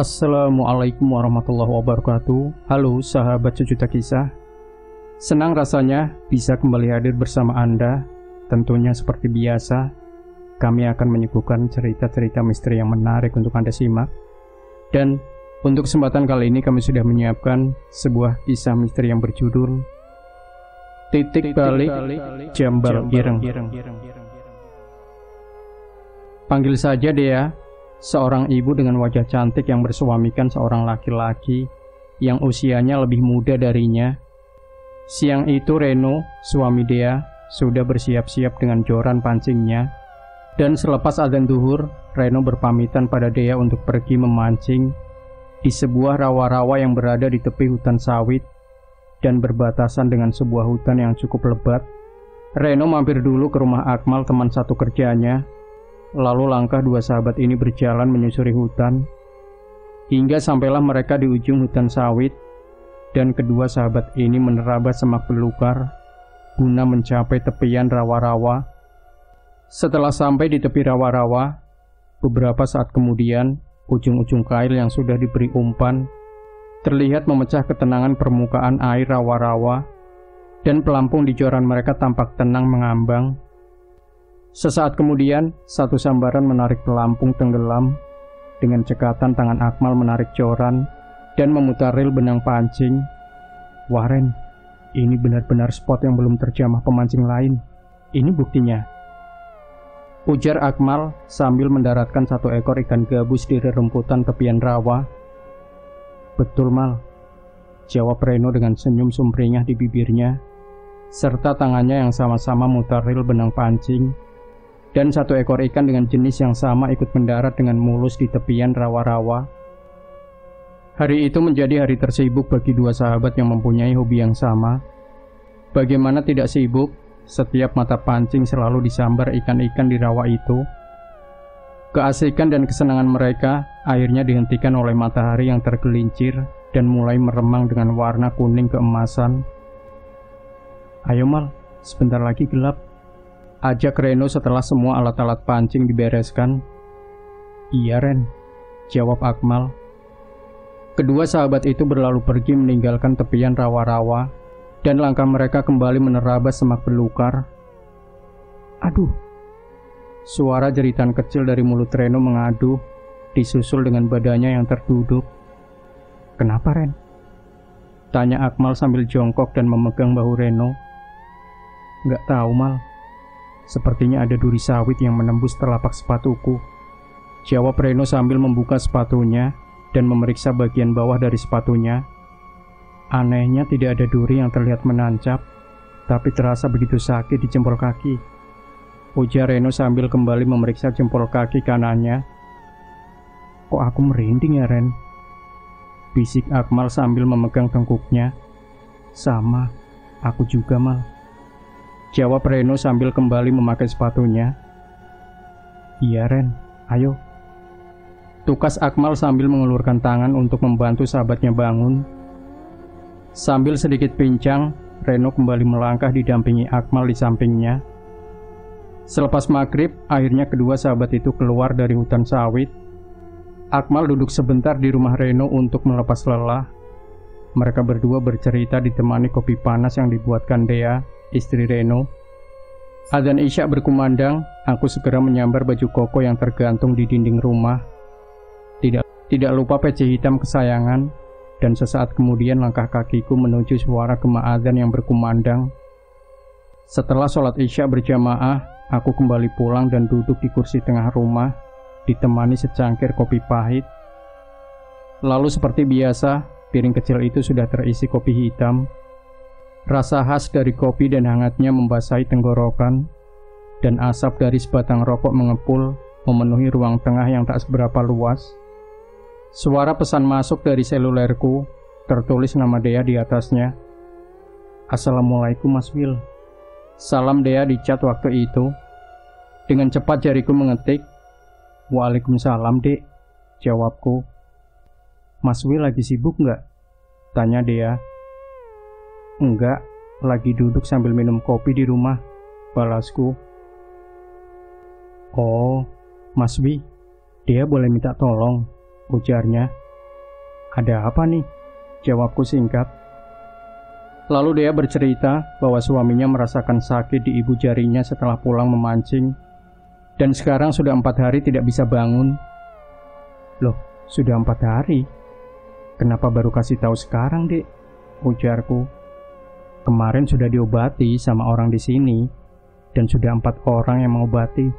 Assalamualaikum warahmatullahi wabarakatuh. Halo sahabat Sejuta Kisah. Senang rasanya bisa kembali hadir bersama Anda. Tentunya seperti biasa, kami akan menyuguhkan cerita-cerita misteri yang menarik untuk Anda simak. Dan untuk kesempatan kali ini kami sudah menyiapkan sebuah kisah misteri yang berjudul Titik Balik Jambal Ireng. Panggil saja Dea, seorang ibu dengan wajah cantik yang bersuamikan seorang laki-laki yang usianya lebih muda darinya. Siang itu Reno, suami Dea, sudah bersiap-siap dengan joran pancingnya. Dan selepas adzan zuhur, Reno berpamitan pada Dea untuk pergi memancing di sebuah rawa-rawa yang berada di tepi hutan sawit dan berbatasan dengan sebuah hutan yang cukup lebat. Reno mampir dulu ke rumah Akmal, teman satu kerjanya. Lalu langkah dua sahabat ini berjalan menyusuri hutan hingga sampailah mereka di ujung hutan sawit, dan kedua sahabat ini menerabas semak belukar guna mencapai tepian rawa-rawa. Setelah sampai di tepi rawa-rawa, beberapa saat kemudian ujung-ujung kail yang sudah diberi umpan terlihat memecah ketenangan permukaan air rawa-rawa, dan pelampung di joran mereka tampak tenang mengambang. Sesaat kemudian, satu sambaran menarik pelampung tenggelam. Dengan cekatan tangan Akmal menarik joran dan memutar ril benang pancing. Wah Ren, ini benar-benar spot yang belum terjamah pemancing lain. Ini buktinya, ujar Akmal sambil mendaratkan satu ekor ikan gabus di rerumputan tepian rawa. Betul Mal, jawab Reno dengan senyum sumringah di bibirnya, serta tangannya yang sama-sama mutar ril benang pancing. Dan satu ekor ikan dengan jenis yang sama ikut mendarat dengan mulus di tepian rawa-rawa. Hari itu menjadi hari tersibuk bagi dua sahabat yang mempunyai hobi yang sama. Bagaimana tidak sibuk, setiap mata pancing selalu disambar ikan-ikan di rawa itu. Keasikan dan kesenangan mereka akhirnya dihentikan oleh matahari yang tergelincir dan mulai meremang dengan warna kuning keemasan. Ayo Mal, sebentar lagi gelap, ajak Reno setelah semua alat-alat pancing dibereskan. Iya Ren, jawab Akmal. Kedua sahabat itu berlalu pergi meninggalkan tepian rawa-rawa, dan langkah mereka kembali menerabas semak belukar. Aduh, suara jeritan kecil dari mulut Reno mengaduh, disusul dengan badannya yang terduduk. Kenapa Ren? Tanya Akmal sambil jongkok dan memegang bahu Reno. Gak tahu Mal, sepertinya ada duri sawit yang menembus telapak sepatuku, jawab Reno sambil membuka sepatunya dan memeriksa bagian bawah dari sepatunya. Anehnya tidak ada duri yang terlihat menancap, tapi terasa begitu sakit di jempol kaki, ujar Reno sambil kembali memeriksa jempol kaki kanannya. Kok aku merinding ya Ren? Bisik Akmal sambil memegang tengkuknya. Sama, aku juga Mal, jawab Reno sambil kembali memakai sepatunya. Iya Ren, ayo, tukas Akmal sambil mengulurkan tangan untuk membantu sahabatnya bangun. Sambil sedikit pincang, Reno kembali melangkah didampingi Akmal di sampingnya. Selepas maghrib, akhirnya kedua sahabat itu keluar dari hutan sawit. Akmal duduk sebentar di rumah Reno untuk melepas lelah. Mereka berdua bercerita ditemani kopi panas yang dibuatkan Dea, istri Reno. Adzan Isya berkumandang, aku segera menyambar baju koko yang tergantung di dinding rumah. Tidak lupa peci hitam kesayangan, dan sesaat kemudian langkah kakiku menuju suara gema adzan yang berkumandang. Setelah sholat Isya berjamaah, aku kembali pulang dan duduk di kursi tengah rumah, ditemani secangkir kopi pahit. Lalu seperti biasa, piring kecil itu sudah terisi kopi hitam. Rasa khas dari kopi dan hangatnya membasahi tenggorokan, dan asap dari sebatang rokok mengepul memenuhi ruang tengah yang tak seberapa luas. Suara pesan masuk dari selulerku, tertulis nama Dea di atasnya. Assalamualaikum Mas Wil. Salam Dea di chat waktu itu. Dengan cepat jariku mengetik. Waalaikumsalam Dek, jawabku. Mas Wil lagi sibuk nggak? Tanya Dea. Enggak, lagi duduk sambil minum kopi di rumah, balasku. Oh, Mas Wi, dia boleh minta tolong, ujarnya. Ada apa nih? Jawabku singkat. Lalu dia bercerita bahwa suaminya merasakan sakit di ibu jarinya setelah pulang memancing, dan sekarang sudah 4 hari tidak bisa bangun. Loh, sudah 4 hari? Kenapa baru kasih tahu sekarang, Dek? Ujarku. Kemarin sudah diobati sama orang di sini, dan sudah 4 orang yang mengobati.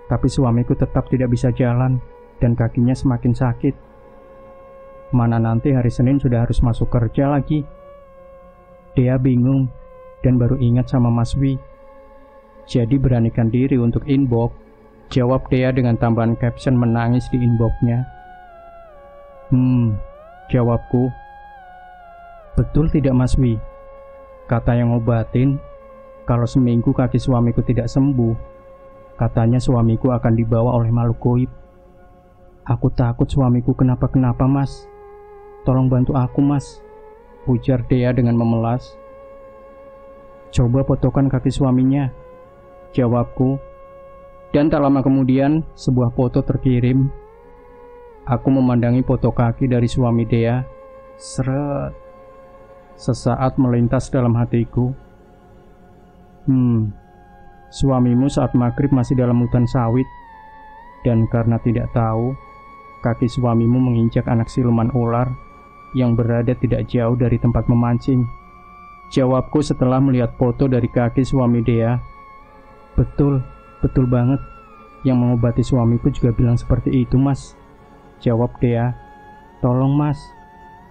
Tapi suamiku tetap tidak bisa jalan, dan kakinya semakin sakit. Mana nanti hari Senin sudah harus masuk kerja lagi. Dia bingung, dan baru ingat sama Mas Wi. Jadi beranikan diri untuk inbox. Jawab dia dengan tambahan caption menangis di inboxnya. Jawabku. Betul tidak Mas Wi? Kata yang ngobatin, kalau seminggu kaki suamiku tidak sembuh, katanya suamiku akan dibawa oleh makhluk goib. Aku takut suamiku kenapa-kenapa Mas. Tolong bantu aku Mas, ujar dia dengan memelas. Coba fotokan kaki suaminya, jawabku. Dan tak lama kemudian sebuah foto terkirim. Aku memandangi foto kaki dari suami Dea. Seret. Sesaat melintas dalam hatiku. Suamimu saat maghrib masih dalam hutan sawit. Dan karena tidak tahu, kaki suamimu menginjak anak siluman ular yang berada tidak jauh dari tempat memancing. Jawabku setelah melihat foto dari kaki suami Dea. Betul banget. Yang mengobati suamiku juga bilang seperti itu Mas, jawab Dea. Tolong Mas,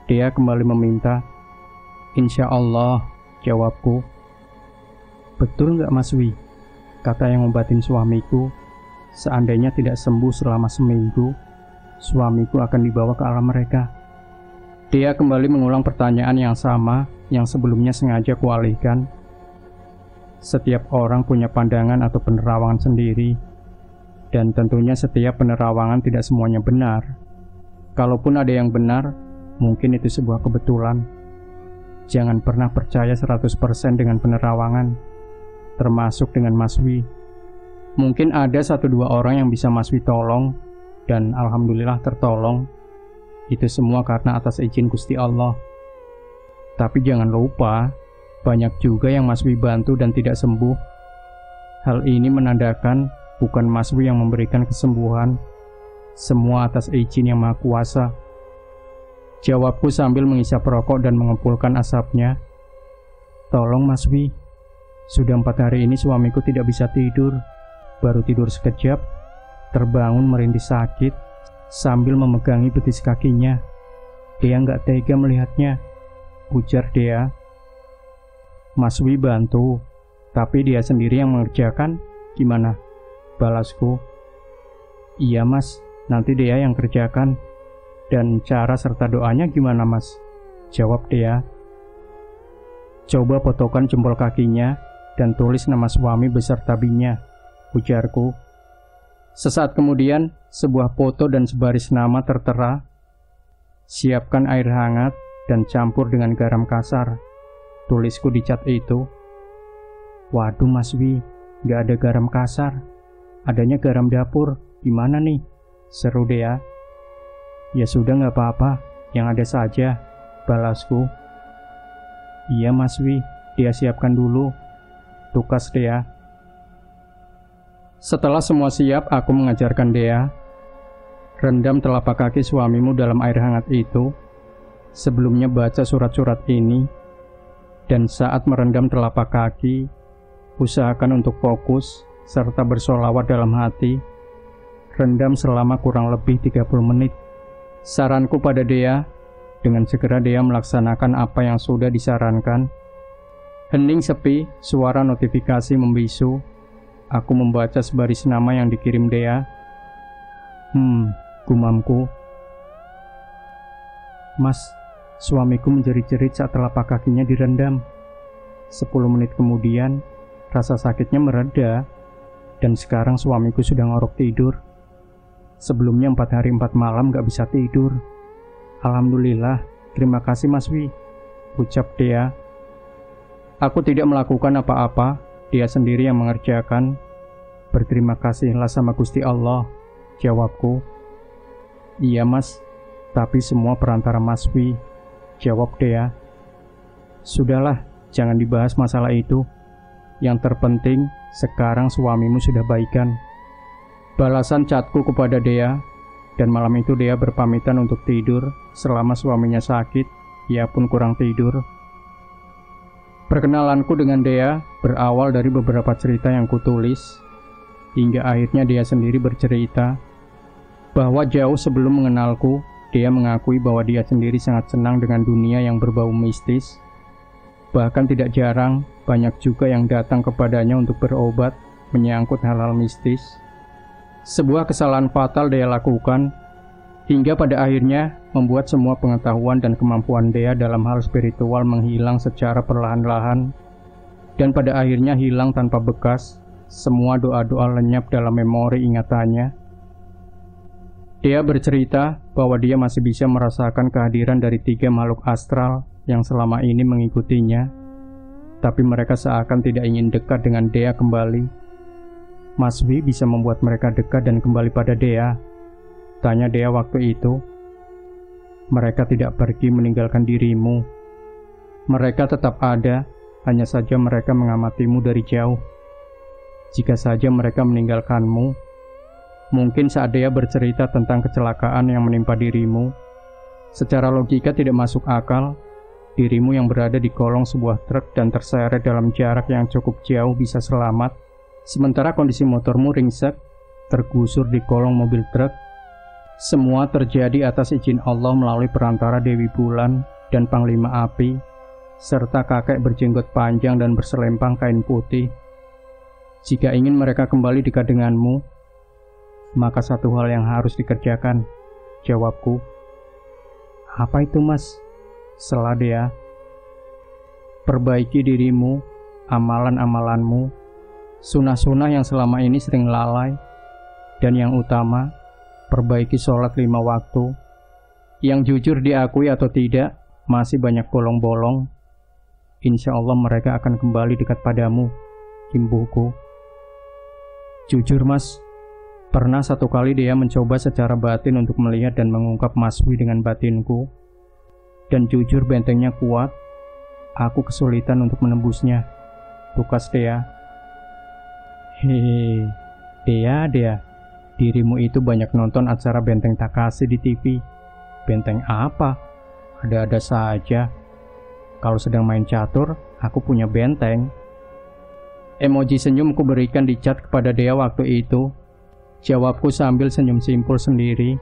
Dea kembali meminta. Insya Allah, jawabku. Betul nggak Mas Wi? Kata yang ngobatin suamiku, seandainya tidak sembuh selama seminggu, suamiku akan dibawa ke alam mereka. Dia kembali mengulang pertanyaan yang sama yang sebelumnya sengaja kualihkan. Setiap orang punya pandangan atau penerawangan sendiri, dan tentunya setiap penerawangan tidak semuanya benar. Kalaupun ada yang benar, mungkin itu sebuah kebetulan. Jangan pernah percaya 100% dengan penerawangan, termasuk dengan Mas Wi. Mungkin ada 1-2 orang yang bisa Mas Wi tolong, dan alhamdulillah tertolong. Itu semua karena atas izin Gusti Allah. Tapi jangan lupa, banyak juga yang Mas Wi bantu dan tidak sembuh. Hal ini menandakan bukan Mas Wi yang memberikan kesembuhan, semua atas izin yang Maha Kuasa. Jawabku sambil mengisap rokok dan mengepulkan asapnya. Tolong Mas Wi, sudah 4 hari ini suamiku tidak bisa tidur. Baru tidur sekejap, terbangun merintih sakit sambil memegangi betis kakinya. Dia nggak tega melihatnya, ujar Dea. Mas Wi bantu, tapi dia sendiri yang mengerjakan. Gimana? Balasku. Iya Mas, nanti Dea yang kerjakan. Dan cara serta doanya gimana Mas? Jawab Dea. Coba fotokan jempol kakinya dan tulis nama suami beserta binya, ujarku. Sesaat kemudian, sebuah foto dan sebaris nama tertera. Siapkan air hangat dan campur dengan garam kasar, tulisku di cat itu. Waduh Mas Wi, gak ada garam kasar, adanya garam dapur. Gimana nih? Seru Dea. Ya sudah gak apa-apa, yang ada saja, balasku. Iya Mas Wi, dia siapkan dulu, tukas Dea. Setelah semua siap, aku mengajarkan Dea. Rendam telapak kaki suamimu dalam air hangat itu. Sebelumnya baca surat-surat ini. Dan saat merendam telapak kaki, usahakan untuk fokus serta bersolawat dalam hati. Rendam selama kurang lebih 30 menit. Saranku pada Dea, dengan segera Dea melaksanakan apa yang sudah disarankan. Hening sepi, suara notifikasi membisu. Aku membaca sebaris nama yang dikirim Dea. Gumamku. Mas, suamiku menjerit-jerit saat telapak kakinya direndam. 10 menit kemudian, rasa sakitnya mereda, dan sekarang suamiku sudah ngorok tidur. Sebelumnya 4 hari 4 malam gak bisa tidur. Alhamdulillah, terima kasih Mas Wi, ucap Dea. Aku tidak melakukan apa-apa, dia sendiri yang mengerjakan. Berterima kasihlah sama Gusti Allah, jawabku. Iya Mas, Tapi semua perantara Mas Wi, jawab Dea. Sudahlah, jangan dibahas masalah itu. Yang terpenting, sekarang suamimu sudah baikan. Balasan catku kepada Dea, dan malam itu Dea berpamitan untuk tidur selama suaminya sakit, ia pun kurang tidur. Perkenalanku dengan Dea berawal dari beberapa cerita yang kutulis, hingga akhirnya Dea sendiri bercerita bahwa jauh sebelum mengenalku, Dea mengakui bahwa dia sendiri sangat senang dengan dunia yang berbau mistis. Bahkan tidak jarang, banyak juga yang datang kepadanya untuk berobat menyangkut hal-hal mistis. Sebuah kesalahan fatal Dea lakukan, hingga pada akhirnya membuat semua pengetahuan dan kemampuan Dea dalam hal spiritual menghilang secara perlahan-lahan, dan pada akhirnya hilang tanpa bekas. Semua doa-doa lenyap dalam memori ingatannya. Dea bercerita bahwa dia masih bisa merasakan kehadiran dari 3 makhluk astral yang selama ini mengikutinya, tapi mereka seakan tidak ingin dekat dengan Dea kembali. Mas Wi bisa membuat mereka dekat dan kembali pada Dea, tanya Dea waktu itu. Mereka tidak pergi meninggalkan dirimu. Mereka tetap ada, hanya saja mereka mengamatimu dari jauh. Jika saja mereka meninggalkanmu, mungkin saat Dea bercerita tentang kecelakaan yang menimpa dirimu, secara logika tidak masuk akal. Dirimu yang berada di kolong sebuah truk dan terseret dalam jarak yang cukup jauh bisa selamat, sementara kondisi motormu ringsek, tergusur di kolong mobil truk. Semua terjadi atas izin Allah melalui perantara Dewi Bulan dan Panglima Api, serta kakek berjenggot panjang dan berselempang kain putih. Jika ingin mereka kembali dekat denganmu, maka satu hal yang harus dikerjakan, jawabku. Apa itu, Mas? Sela Dea. Perbaiki dirimu, amalan-amalanmu, sunah-sunah yang selama ini sering lalai, dan yang utama, perbaiki sholat 5 waktu. Yang jujur diakui atau tidak, masih banyak bolong-bolong. Insya Allah mereka akan kembali dekat padamu, imbuhku. Jujur, Mas, pernah satu kali Dea mencoba secara batin untuk melihat dan mengungkap Mas Wi dengan batinku. Dan jujur bentengnya kuat, aku kesulitan untuk menembusnya, tukas Dea. Hehehe, Dea, dirimu itu banyak nonton acara Benteng Takashi di TV. Benteng apa? Ada-ada saja. Kalau sedang main catur, aku punya benteng. Emoji senyum ku berikan di chat kepada Dea waktu itu. Jawabku sambil senyum simpul sendiri.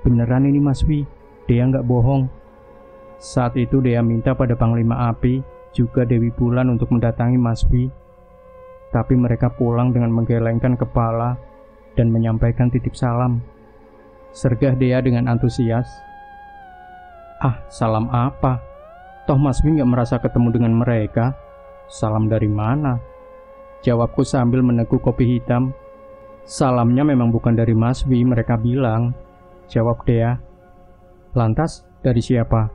Beneran ini Mas Wi, Dea nggak bohong. Saat itu Dea minta pada Panglima Api, juga Dewi Bulan untuk mendatangi Mas Wi. Tapi mereka pulang dengan menggelengkan kepala dan menyampaikan titip salam. Sergah Dea dengan antusias. Ah, salam apa? Toh Mas Wi nggak merasa ketemu dengan mereka. Salam dari mana? Jawabku sambil meneguk kopi hitam. Salamnya memang bukan dari Mas Wi, mereka bilang. Jawab Dea. Lantas, dari siapa?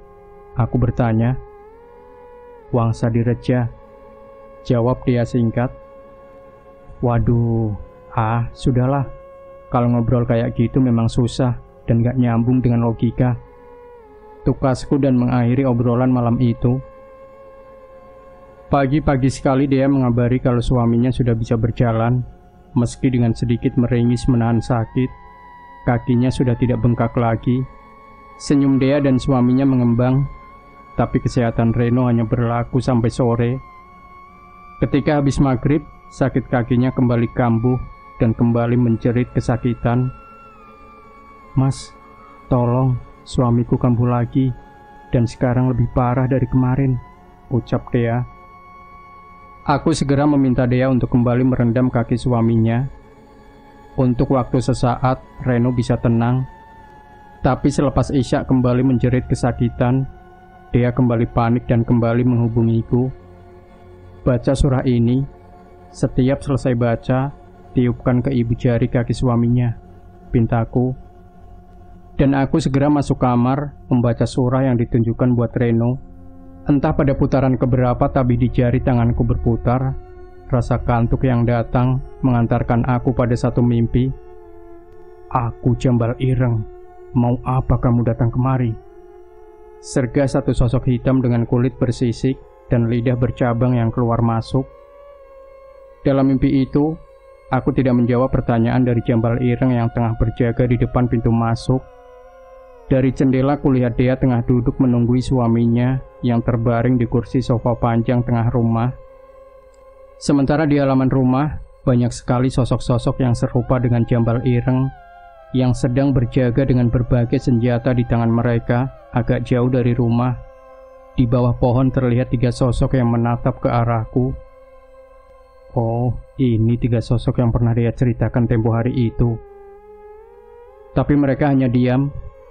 Aku bertanya. Wangsa Direja. Jawab Dea singkat. Waduh, sudahlah. Kalau ngobrol kayak gitu memang susah dan gak nyambung dengan logika. Tukasku dan mengakhiri obrolan malam itu. Pagi-pagi sekali Dea mengabari kalau suaminya sudah bisa berjalan. Meski dengan sedikit meringis menahan sakit, kakinya sudah tidak bengkak lagi. Senyum Dea dan suaminya mengembang, tapi kesehatan Reno hanya berlaku sampai sore. Ketika habis maghrib, sakit kakinya kembali kambuh dan kembali menjerit kesakitan. Mas, tolong, suamiku kambuh lagi, dan sekarang lebih parah dari kemarin, ucap Dea. Aku segera meminta Dea untuk kembali merendam kaki suaminya. Untuk waktu sesaat, Reno bisa tenang. Tapi selepas Isya kembali menjerit kesakitan, Dea kembali panik dan kembali menghubungiku. Baca surah ini. Setiap selesai baca, tiupkan ke ibu jari kaki suaminya, pintaku. Dan aku segera masuk kamar, membaca surah yang ditunjukkan buat Reno. Entah pada putaran keberapa tabih di jari tanganku berputar, rasa kantuk yang datang mengantarkan aku pada satu mimpi. Aku jambal ireng, Mau apa kamu datang kemari? Sergah satu sosok hitam dengan kulit bersisik dan lidah bercabang yang keluar masuk. Dalam mimpi itu, aku tidak menjawab pertanyaan dari jambal ireng yang tengah berjaga di depan pintu masuk. Dari jendela kulihat dia tengah duduk menunggui suaminya yang terbaring di kursi sofa panjang tengah rumah. Sementara di halaman rumah, banyak sekali sosok-sosok yang serupa dengan jambal ireng yang sedang berjaga dengan berbagai senjata di tangan mereka agak jauh dari rumah. Di bawah pohon terlihat 3 sosok yang menatap ke arahku. Oh, ini 3 sosok yang pernah dia ceritakan tempo hari itu. Tapi mereka hanya diam.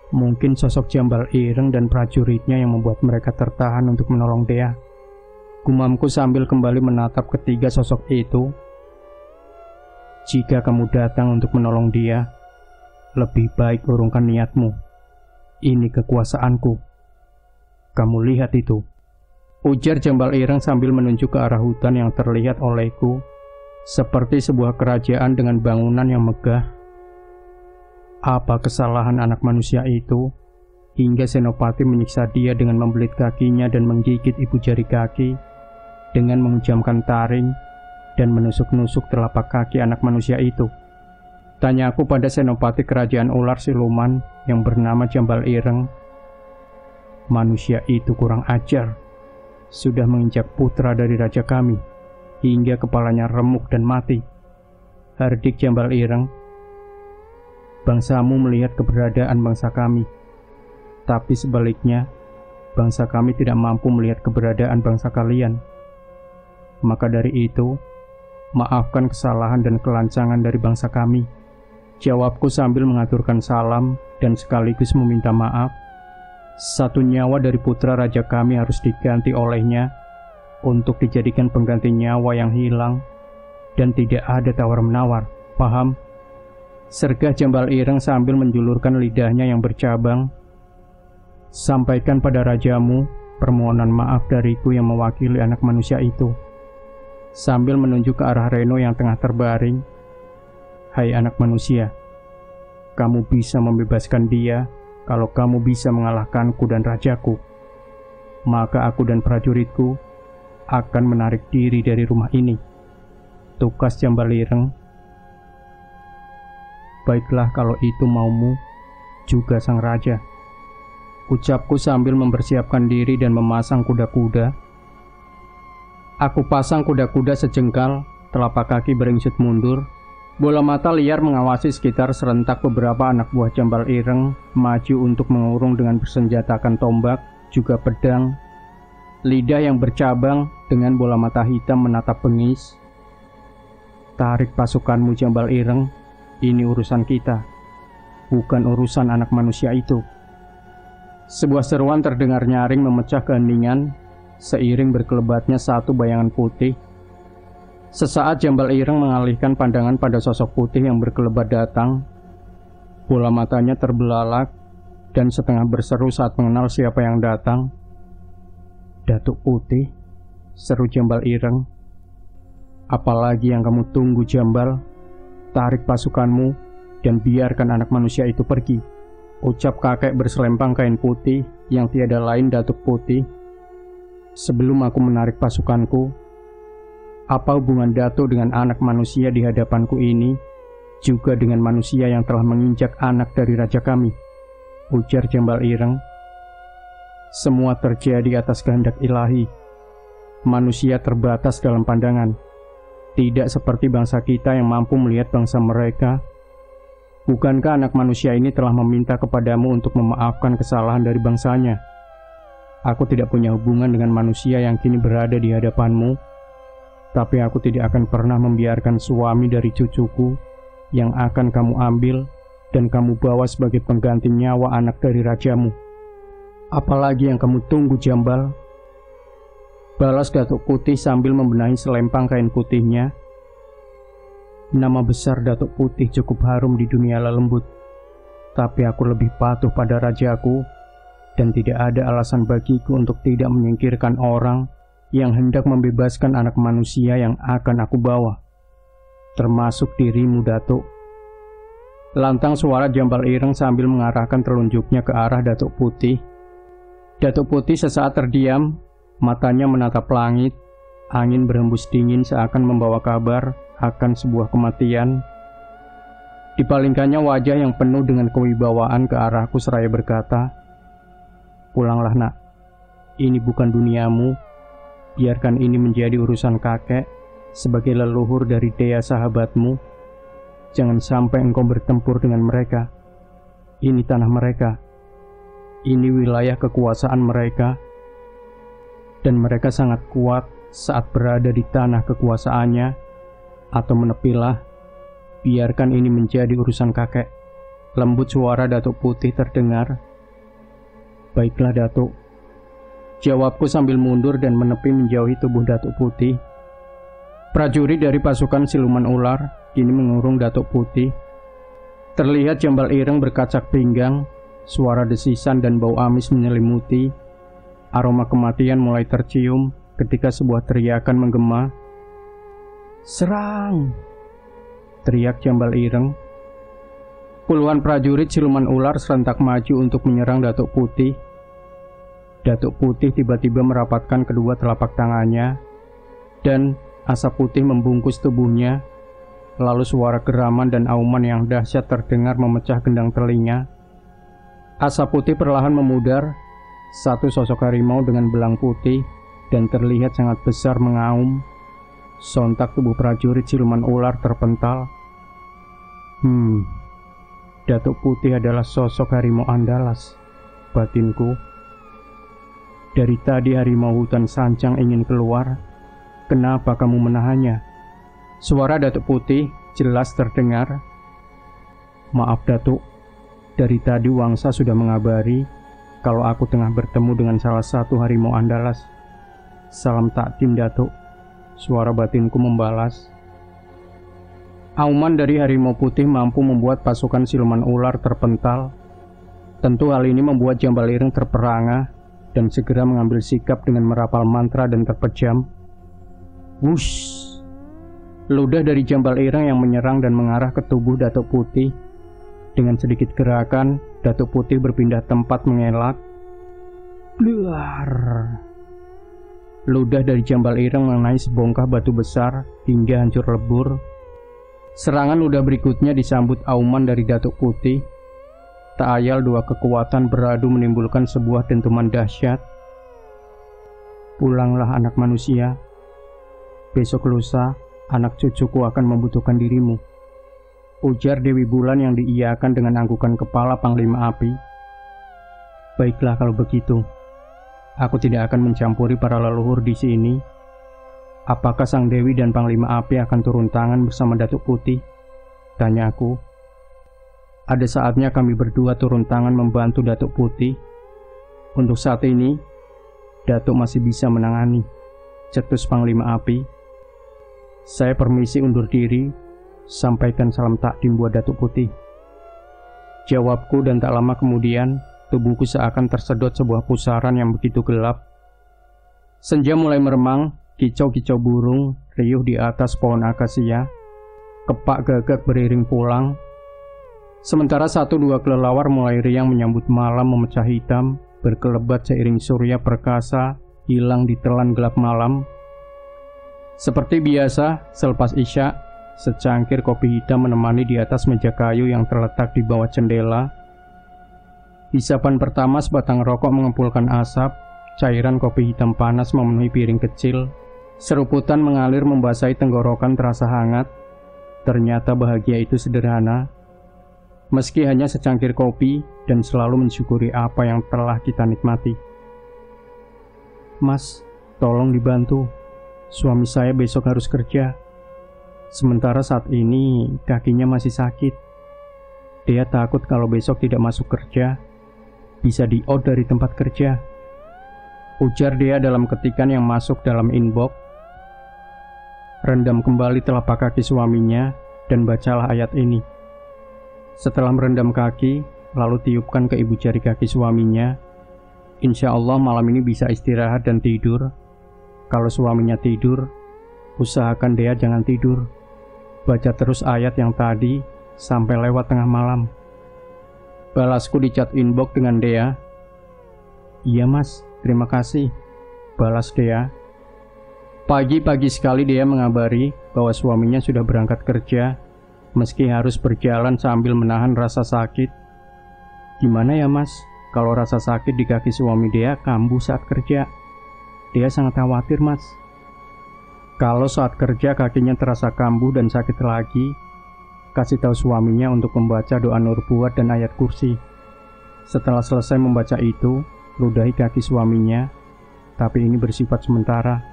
Mungkin sosok jambal ireng dan prajuritnya yang membuat mereka tertahan untuk menolong Dea. Gumamku sambil kembali menatap ketiga sosok itu. Jika kamu datang untuk menolong dia, lebih baik urungkan niatmu. Ini kekuasaanku. Kamu lihat itu, ujar jambal ireng sambil menunjuk ke arah hutan yang terlihat olehku seperti sebuah kerajaan dengan bangunan yang megah. Apa kesalahan anak manusia itu hingga Senopati menyiksa dia dengan membelit kakinya dan menggigit ibu jari kaki, dengan menghujamkan taring dan menusuk-nusuk telapak kaki anak manusia itu? Tanya aku pada Senopati kerajaan ular siluman yang bernama Jambal Ireng. Manusia itu kurang ajar, sudah menginjak putra dari raja kami hingga kepalanya remuk dan mati. Hardik Jambal Ireng. Bangsamu melihat keberadaan bangsa kami, tapi sebaliknya bangsa kami tidak mampu melihat keberadaan bangsa kalian. Maka dari itu, maafkan kesalahan dan kelancangan dari bangsa kami, jawabku sambil mengaturkan salam dan sekaligus meminta maaf. 1 nyawa dari putra raja kami harus diganti olehnya untuk dijadikan pengganti nyawa yang hilang, dan tidak ada tawar-menawar, paham? Sergah jambal ireng sambil menjulurkan lidahnya yang bercabang. Sampaikan pada rajamu permohonan maaf dariku yang mewakili anak manusia itu. Sambil menunjuk ke arah Reno yang tengah terbaring. Hai anak manusia, kamu bisa membebaskan dia kalau kamu bisa mengalahkanku dan rajaku. Maka aku dan prajuritku akan menarik diri dari rumah ini. Tukas jambal ireng. Baiklah kalau itu maumu, juga sang raja, ucapku sambil mempersiapkan diri dan memasang kuda-kuda. Aku pasang kuda-kuda sejengkal, telapak kaki beringsut mundur. Bola mata liar mengawasi sekitar serentak beberapa anak buah jambal ireng maju untuk mengurung dengan bersenjatakan tombak, juga pedang. Lidah yang bercabang dengan bola mata hitam menatap bengis. Tarik pasukanmu jambal ireng, ini urusan kita, bukan urusan anak manusia itu. Sebuah seruan terdengar nyaring memecah keheningan, seiring berkelebatnya satu bayangan putih. Sesaat jambal ireng mengalihkan pandangan pada sosok putih yang berkelebat datang. Bola matanya terbelalak dan setengah berseru saat mengenal siapa yang datang. Datuk Putih, seru jambal ireng. Apalagi yang kamu tunggu jambal? Tarik pasukanmu dan biarkan anak manusia itu pergi, ucap kakek berselempang kain putih yang tiada lain Datuk Putih. Sebelum aku menarik pasukanku, apa hubungan Datuk dengan anak manusia di hadapanku ini, juga dengan manusia yang telah menginjak anak dari raja kami, ujar jambal ireng. Semua terjadi atas kehendak ilahi. Manusia terbatas dalam pandangan, tidak seperti bangsa kita yang mampu melihat bangsa mereka. Bukankah anak manusia ini telah meminta kepadamu untuk memaafkan kesalahan dari bangsanya? Aku tidak punya hubungan dengan manusia yang kini berada di hadapanmu, tapi aku tidak akan pernah membiarkan suami dari cucuku yang akan kamu ambil dan kamu bawa sebagai pengganti nyawa anak dari rajamu. Apalagi yang kamu tunggu jambal? Balas Datuk Putih sambil membenahi selempang kain putihnya. Nama besar Datuk Putih cukup harum di dunia lelembut, tapi aku lebih patuh pada rajaku, dan tidak ada alasan bagiku untuk tidak menyingkirkan orang yang hendak membebaskan anak manusia yang akan aku bawa, termasuk dirimu, Datuk. Lantang suara Jambal Ireng sambil mengarahkan telunjuknya ke arah Datuk Putih. Datuk Putih sesaat terdiam, matanya menatap langit. Angin berhembus dingin seakan membawa kabar akan sebuah kematian. Dipalingkannya wajah yang penuh dengan kewibawaan ke arahku seraya berkata, "Pulanglah nak, ini bukan duniamu. Biarkan ini menjadi urusan kakek sebagai leluhur dari Dea sahabatmu. Jangan sampai engkau bertempur dengan mereka. Ini tanah mereka. Ini wilayah kekuasaan mereka. Dan mereka sangat kuat saat berada di tanah kekuasaannya. Atau menepilah. Biarkan ini menjadi urusan kakek." Lembut suara Datuk Putih terdengar. "Baiklah Datuk," jawabku sambil mundur dan menepi menjauhi tubuh Datuk Putih. Prajurit dari pasukan siluman ular kini mengurung Datuk Putih. Terlihat Jambal Ireng berkacak pinggang, suara desisan dan bau amis menyelimuti. Aroma kematian mulai tercium ketika sebuah teriakan menggema. "Serang!" teriak Jambal Ireng. Puluhan prajurit siluman ular serentak maju untuk menyerang Datuk Putih. Datuk Putih tiba-tiba merapatkan kedua telapak tangannya, dan asap putih membungkus tubuhnya. Lalu suara geraman dan auman yang dahsyat terdengar memecah gendang telinga. Asap putih perlahan memudar. Satu sosok harimau dengan belang putih dan terlihat sangat besar mengaum. Sontak tubuh prajurit siluman ular terpental. Datuk Putih adalah sosok harimau Andalas, batinku. Dari tadi harimau hutan sancang ingin keluar. Kenapa kamu menahannya? Suara Datuk Putih jelas terdengar. "Maaf Datuk, dari tadi Wangsa sudah mengabari kalau aku tengah bertemu dengan salah satu harimau Andalas. Salam takdim Datuk," suara batinku membalas. Auman dari harimau putih mampu membuat pasukan siluman ular terpental. Tentu hal ini membuat Jambal Ireng terperangah dan segera mengambil sikap dengan merapal mantra dan terpejam. Wush! Ludah dari Jambal Ireng yang menyerang dan mengarah ke tubuh Datuk Putih. Dengan sedikit gerakan, Datuk Putih berpindah tempat mengelak. Bluar! Ludah dari Jambal Ireng mengenai sebongkah batu besar hingga hancur lebur. Serangan ludah berikutnya disambut auman dari Datuk Putih. Tak ayal dua kekuatan beradu menimbulkan sebuah dentuman dahsyat. "Pulanglah anak manusia. Besok lusa, anak cucuku akan membutuhkan dirimu," ujar Dewi Bulan yang diiyakan dengan anggukan kepala Panglima Api. "Baiklah kalau begitu. Aku tidak akan mencampuri para leluhur di sini. Apakah Sang Dewi dan Panglima Api akan turun tangan bersama Datuk Putih?" tanya aku. "Ada saatnya kami berdua turun tangan membantu Datuk Putih. Untuk saat ini, Datuk masih bisa menangani," cetus Panglima Api. "Saya permisi undur diri, sampaikan salam takdim buat Datuk Putih," jawabku, dan tak lama kemudian tubuhku seakan tersedot sebuah pusaran yang begitu gelap. Senja mulai meremang, kicau-kicau burung riuh di atas pohon akasia, kepak gagak beriring pulang. Sementara satu dua kelelawar mulai riang menyambut malam memecah hitam, berkelebat seiring surya perkasa hilang ditelan gelap malam. Seperti biasa, selepas isya, secangkir kopi hitam menemani di atas meja kayu yang terletak di bawah jendela. Hisapan pertama sebatang rokok mengepulkan asap, cairan kopi hitam panas memenuhi piring kecil. Seruputan mengalir membasahi tenggorokan terasa hangat. Ternyata bahagia itu sederhana. Meski hanya secangkir kopi dan selalu mensyukuri apa yang telah kita nikmati. "Mas, tolong dibantu. Suami saya besok harus kerja. Sementara saat ini kakinya masih sakit. Dia takut kalau besok tidak masuk kerja, bisa di-out dari tempat kerja," ujar dia dalam ketikan yang masuk dalam inbox. Rendam kembali telapak kaki suaminya dan bacalah ayat ini. Setelah merendam kaki, lalu tiupkan ke ibu jari kaki suaminya. Insya Allah malam ini bisa istirahat dan tidur. Kalau suaminya tidur, usahakan dia jangan tidur. Baca terus ayat yang tadi sampai lewat tengah malam. Balasku di chat inbox dengan Dea. Iya mas, terima kasih, balas Dea. Pagi-pagi sekali Dea mengabari bahwa suaminya sudah berangkat kerja, meski harus berjalan sambil menahan rasa sakit. Gimana ya mas, kalau rasa sakit di kaki suami Dea kambuh saat kerja? Dea sangat khawatir mas. Kalau saat kerja kakinya terasa kambuh dan sakit lagi, kasih tahu suaminya untuk membaca doa Nurbuat dan ayat kursi. Setelah selesai membaca itu, ludahi kaki suaminya, tapi ini bersifat sementara.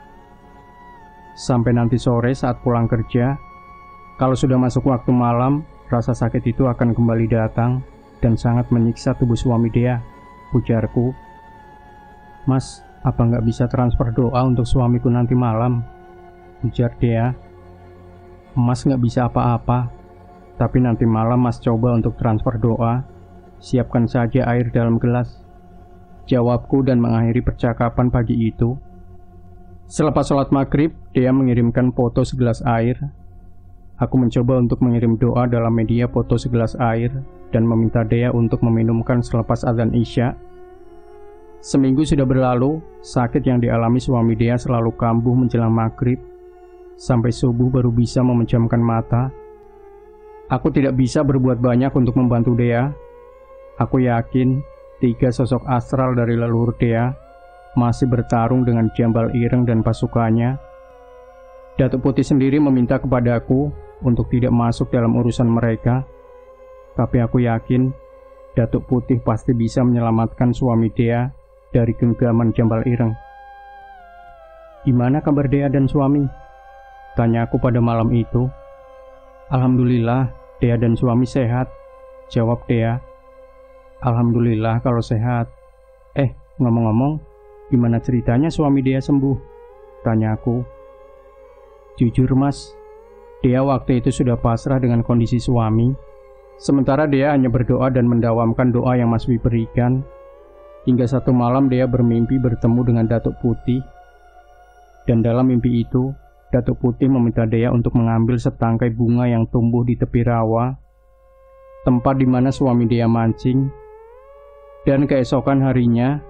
Sampai nanti sore saat pulang kerja, kalau sudah masuk waktu malam, rasa sakit itu akan kembali datang dan sangat menyiksa tubuh suami Dea, ujarku. Mas, apa nggak bisa transfer doa untuk suamiku nanti malam? Ujar Dea. Mas nggak bisa apa-apa, tapi nanti malam mas coba untuk transfer doa. Siapkan saja air dalam gelas, jawabku dan mengakhiri percakapan pagi itu. Selepas sholat maghrib, Dea mengirimkan foto segelas air. Aku mencoba untuk mengirim doa dalam media foto segelas air dan meminta Dea untuk meminumkan selepas azan Isya. Seminggu sudah berlalu, sakit yang dialami suami Dea selalu kambuh menjelang maghrib. Sampai subuh baru bisa memejamkan mata. Aku tidak bisa berbuat banyak untuk membantu Dea. Aku yakin 3 sosok astral dari leluhur Dea masih bertarung dengan Jambal Ireng dan pasukannya. Datuk Putih sendiri meminta kepadaku untuk tidak masuk dalam urusan mereka. Tapi aku yakin Datuk Putih pasti bisa menyelamatkan suami Dea dari genggaman Jambal Ireng. Gimana kabar Dea dan suami? Tanyaku pada malam itu. Alhamdulillah, Dea dan suami sehat, jawab Dea. Alhamdulillah kalau sehat. Ngomong-ngomong, gimana ceritanya suami Dea sembuh? Tanyaku. Jujur mas, Dea waktu itu sudah pasrah dengan kondisi suami. Sementara Dea hanya berdoa dan mendawamkan doa yang Mas Wi berikan. Hingga satu malam Dea bermimpi bertemu dengan Datuk Putih. Dan dalam mimpi itu, Datuk Putih meminta Dea untuk mengambil setangkai bunga yang tumbuh di tepi rawa, tempat di mana suami Dea mancing. Dan keesokan harinya,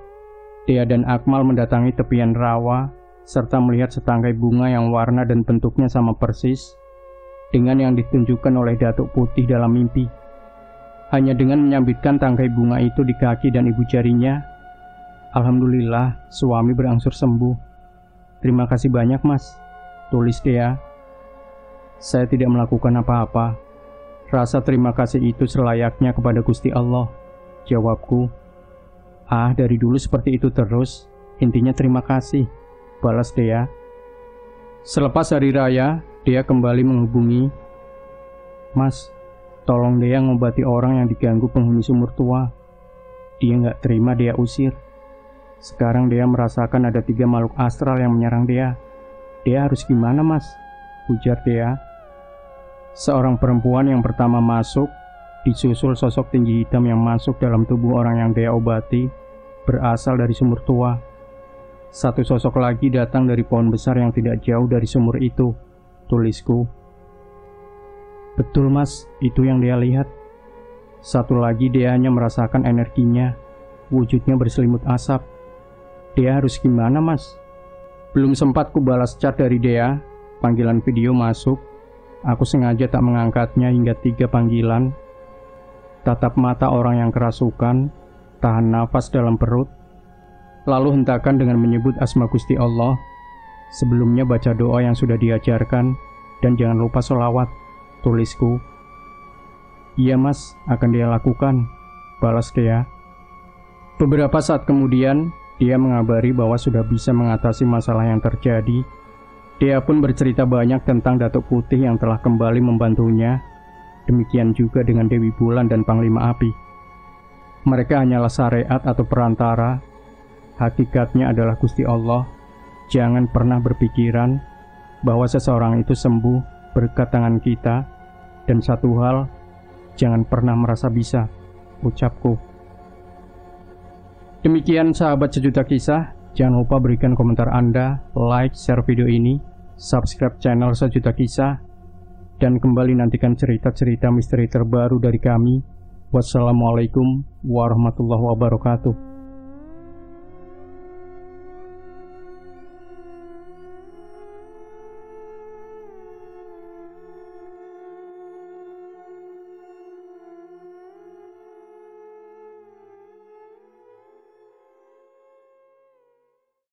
Dea dan Akmal mendatangi tepian rawa, serta melihat setangkai bunga yang warna dan bentuknya sama persis dengan yang ditunjukkan oleh Datuk Putih dalam mimpi. Hanya dengan menyambitkan tangkai bunga itu di kaki dan ibu jarinya, alhamdulillah suami berangsur sembuh. Terima kasih banyak mas, tulis Dea. Saya tidak melakukan apa-apa. Rasa terima kasih itu selayaknya kepada Gusti Allah, jawabku. Dari dulu seperti itu terus, intinya terima kasih, balas Dea. Selepas hari raya, Dea kembali menghubungi. Mas, tolong Dea ngobati orang yang diganggu penghuni sumur tua. Dia nggak terima, Dea usir. Sekarang Dea merasakan ada 3 makhluk astral yang menyerang Dea. Dea harus gimana mas? Ujar Dea. Seorang perempuan yang pertama masuk, disusul sosok tinggi hitam yang masuk dalam tubuh orang yang Dea obati, berasal dari sumur tua. Satu sosok lagi datang dari pohon besar yang tidak jauh dari sumur itu, tulisku. Betul mas, itu yang Dea lihat. Satu lagi Dea hanya merasakan energinya, wujudnya berselimut asap. Dea harus gimana mas? Belum sempat ku balas chat dari Dea, panggilan video masuk. Aku sengaja tak mengangkatnya hingga 3 panggilan. Tatap mata orang yang kerasukan, tahan nafas dalam perut, lalu hentakan dengan menyebut asma Gusti Allah. Sebelumnya baca doa yang sudah diajarkan, dan jangan lupa sholawat, tulisku. Iya mas, akan dia lakukan, balas Dea. Beberapa saat kemudian, dia mengabari bahwa sudah bisa mengatasi masalah yang terjadi. Dea pun bercerita banyak tentang Datuk Putih yang telah kembali membantunya. Demikian juga dengan Dewi Bulan dan Panglima Api. Mereka hanyalah syariat atau perantara. Hakikatnya adalah Gusti Allah. Jangan pernah berpikiran bahwa seseorang itu sembuh berkat tangan kita. Dan satu hal, jangan pernah merasa bisa, ucapku. Demikian sahabat sejuta kisah. Jangan lupa berikan komentar Anda, like, share video ini, subscribe channel Sejuta Kisah. Dan kembali nantikan cerita-cerita misteri terbaru dari kami. Wassalamualaikum warahmatullahi wabarakatuh.